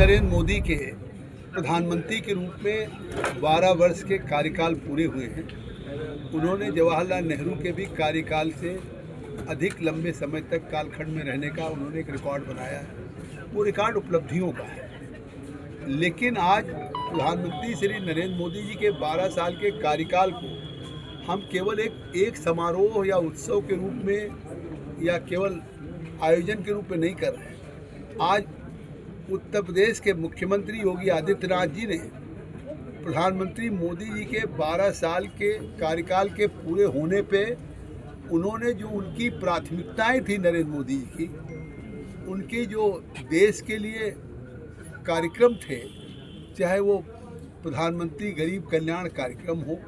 नरेंद्र मोदी के प्रधानमंत्री के रूप में 12 वर्ष के कार्यकाल पूरे हुए हैं। उन्होंने जवाहरलाल नेहरू के भी कार्यकाल से अधिक लंबे समय तक कालखंड में रहने का उन्होंने एक रिकॉर्ड बनाया है। वो रिकॉर्ड उपलब्धियों का है। लेकिन आज प्रधानमंत्री श्री नरेंद्र मोदी जी के 12 साल के कार्यकाल को हम केवल एक समारोह या उत्सव के रूप में या केवल आयोजन के रूप में नहीं कर रहे हैं। आज उत्तर प्रदेश के मुख्यमंत्री योगी आदित्यनाथ जी ने प्रधानमंत्री मोदी जी के 12 साल के कार्यकाल के पूरे होने पे उन्होंने जो उनकी प्राथमिकताएं थी नरेंद्र मोदी जी की, उनके जो देश के लिए कार्यक्रम थे, चाहे वो प्रधानमंत्री गरीब कल्याण कार्यक्रम हो,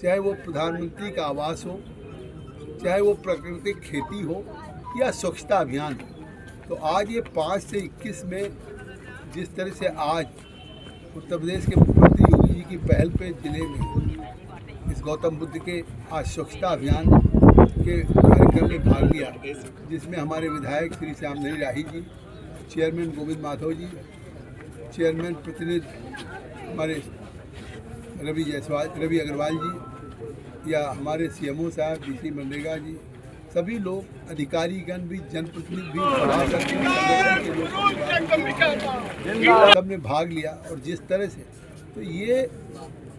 चाहे वो प्रधानमंत्री का आवास हो, चाहे वो प्राकृतिक खेती हो या स्वच्छता अभियान हो, तो आज ये 5 से 21 में जिस तरह से आज उत्तर प्रदेश के मुख्यमंत्री योगी जी की पहल पे जिले में इस गौतम बुद्ध के आज स्वच्छता अभियान के कार्यक्रम में भाग लिया, जिसमें हमारे विधायक श्री श्यामधनी राही जी, चेयरमैन गोविंद माधव जी, चेयरमैन प्रतिनिधि हमारे रवि अग्रवाल जी, या हमारे सीएमओ साहब डीसी मनरेगा जी, सभी लोग अधिकारीगण भी, जनप्रतिनिधि भी, सबने भाग लिया। और जिस तरह से, तो ये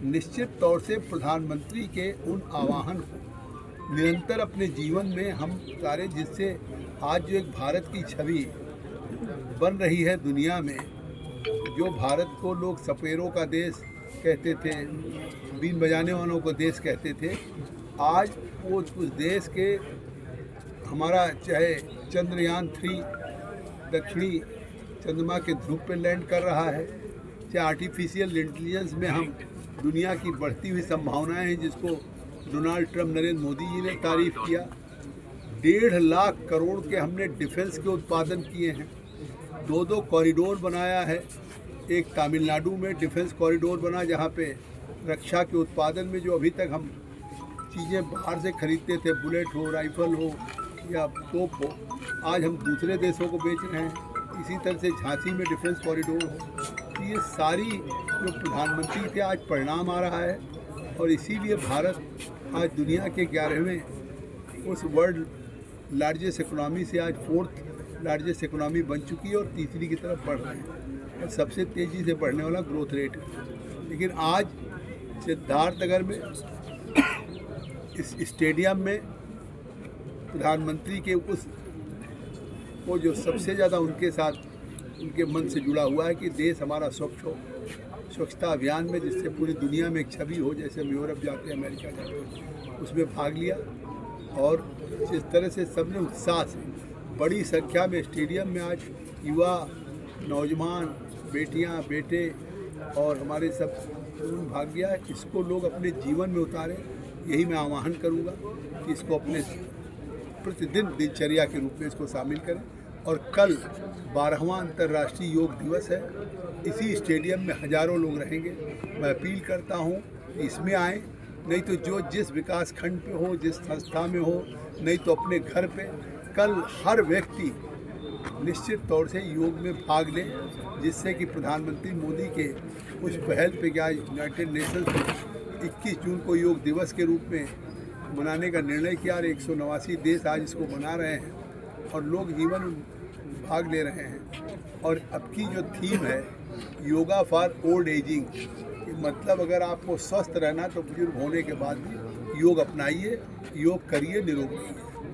निश्चित तौर से प्रधानमंत्री के उन आह्वान को निरंतर अपने जीवन में हम सारे, जिससे आज जो एक भारत की छवि बन रही है दुनिया में, जो भारत को लोग सपेरों का देश कहते थे, बीन बजाने वालों को देश कहते थे, आज वो उस देश के हमारा चाहे चंद्रयान 3 दक्षिणी चंद्रमा के ध्रुव पे लैंड कर रहा है, चाहे आर्टिफिशियल इंटेलिजेंस में हम दुनिया की बढ़ती हुई संभावनाएं हैं, जिसको डोनाल्ड ट्रंप नरेंद्र मोदी जी ने तारीफ़ किया। 1.5 लाख करोड़ के हमने डिफेंस के उत्पादन किए हैं। 2 कॉरिडोर बनाया है। एक तमिलनाडु में डिफेंस कॉरिडोर बना, जहाँ पे रक्षा के उत्पादन में जो अभी तक हम चीज़ें बाहर से खरीदते थे, बुलेट हो, राइफल हो या तोप हो, आज हम दूसरे देशों को बेच रहे हैं। इसी तरह से झांसी में डिफेंस कॉरिडोर हो। तो ये सारी जो प्रधानमंत्री के आज परिणाम आ रहा है, और इसीलिए भारत आज दुनिया के 11वें उस वर्ल्ड लार्जेस्ट इकोनॉमी से आज 4th लार्जेस्ट इकोनॉमी बन चुकी है और तीसरी की तरफ बढ़ रहे हैं, और सबसे तेज़ी से बढ़ने वाला ग्रोथ रेट है। लेकिन आज सिद्धार्थनगर में इस स्टेडियम में प्रधानमंत्री के उस वो जो सबसे ज़्यादा उनके साथ उनके मन से जुड़ा हुआ है कि देश हमारा स्वच्छ हो, स्वच्छता अभियान में, जिससे पूरी दुनिया में एक छवि हो, जैसे हम यूरोप जाते हैं, अमेरिका जाते हैं, उसमें भाग लिया। और जिस तरह से सबने उत्साह से बड़ी संख्या में स्टेडियम में आज युवा, नौजवान, बेटियां, बेटे और हमारे सब भाग लिया, इसको लोग अपने जीवन में उतारें। यही मैं आह्वान करूंगा कि इसको अपने प्रतिदिन दिनचर्या के रूप में इसको शामिल करें। और कल 12वां अंतर्राष्ट्रीय योग दिवस है। इसी स्टेडियम में हज़ारों लोग रहेंगे। मैं अपील करता हूँ कि इसमें आएँ, नहीं तो जो जिस विकास खंड पे हो, जिस संस्था में हो, नहीं तो अपने घर पे। कल हर व्यक्ति निश्चित तौर से योग में भाग ले, जिससे कि प्रधानमंत्री मोदी के उस पहल पे क्या यूनाइटेड नेशंस ने 21 जून को योग दिवस के रूप में मनाने का निर्णय किया, और 189 देश आज इसको मना रहे हैं और लोग जीवन भाग ले रहे हैं। और अब की जो थीम है योगा फॉर ओल्ड एजिंग, मतलब अगर आपको स्वस्थ रहना तो बुजुर्ग होने के बाद भी योग अपनाइए, योग करिए, निरोगी रहिए।